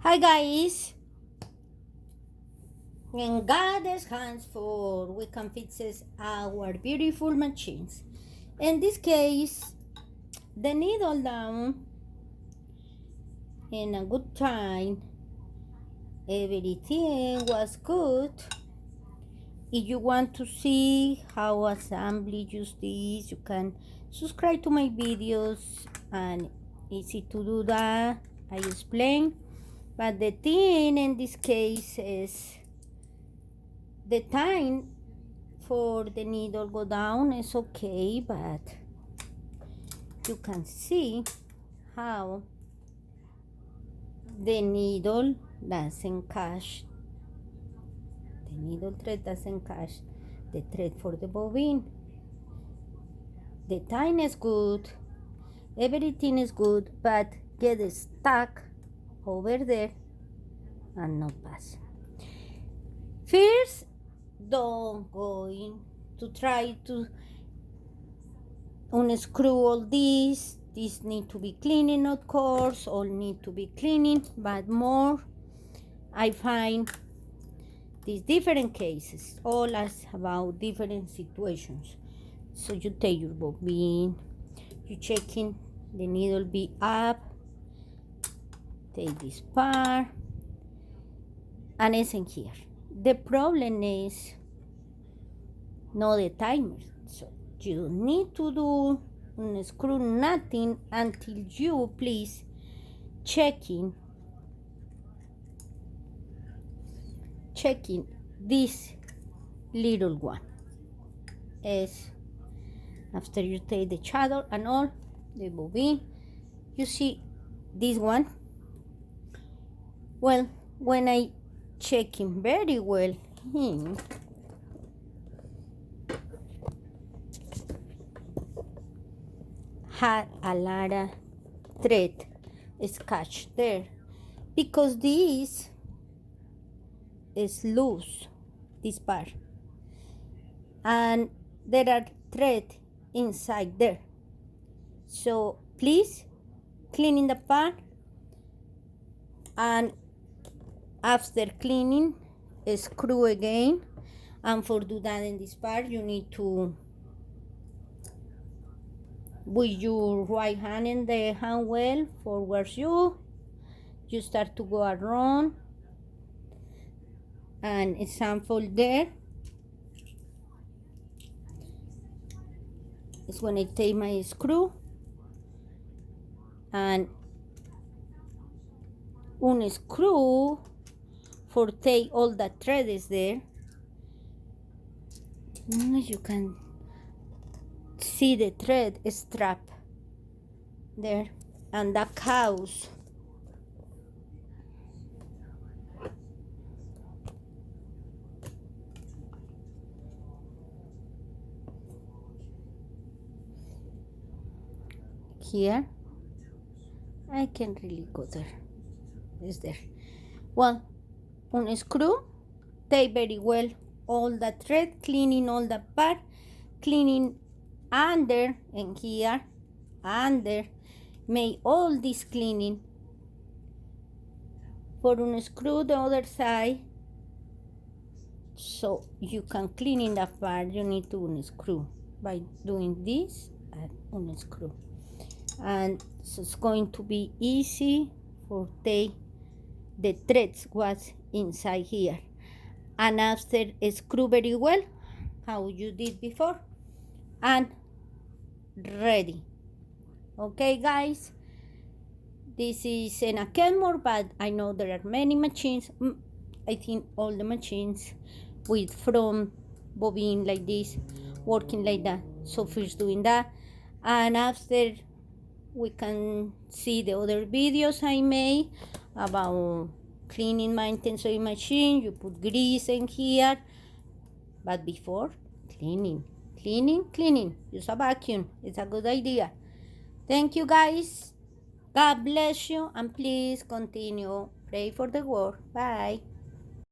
Hi guys, and God has hands for we can fix our beautiful machines. In this case, the needle down in a good time. Everything was good. If you want to see how assembly use this, you can subscribe to my videos and easy to do that. I explain. But the thing in this case is the time for the needle go down is okay, but you can see how the needle doesn't catch, the needle thread doesn't catch the thread for the bobbin. The time is good, everything is good, but get stuck over there and not pass. First, don't going to try to unscrew all this. This need to be cleaning, of course, all need to be cleaning, but more I find these different cases, all as about different situations. So you take your bobbin, you checking the needle be up, take this part, and it's in here. The problem is not the timer, so you don't need to do unscrew nothing until you please checking this little one. Is after you take the channel and all the bobbin, you see this one. Well, when I checking very well him, had a lot of thread scratch there because this is loose, this part, and there are thread inside there. So please cleaning the part, and after cleaning screw again. And for do that in this part you need to with your right hand in the hand well forwards you start to go around, and example there is when I take my screw and unscrew for take all the thread is there. You can see the thread strap there, and that cause here. I can really go there. Is there? Well, unscrew, take very well all the thread, cleaning all the part, cleaning under and here, under, make all this cleaning. For unscrew the other side, so you can clean in that part, you need to unscrew by doing this and unscrew. And so it's going to be easy for take the threads was inside here, and after screw very well how you did before, and ready. Okay guys, this is in a Kenmore, but I know there are many machines. I think all the machines with from bobbin like this working like that. So first doing that, and after we can see the other videos I made about cleaning maintenance sewing machine. You put grease in here, but before cleaning, use a vacuum. It's a good idea. Thank you guys. God bless you, and please continue pray for the world. Bye.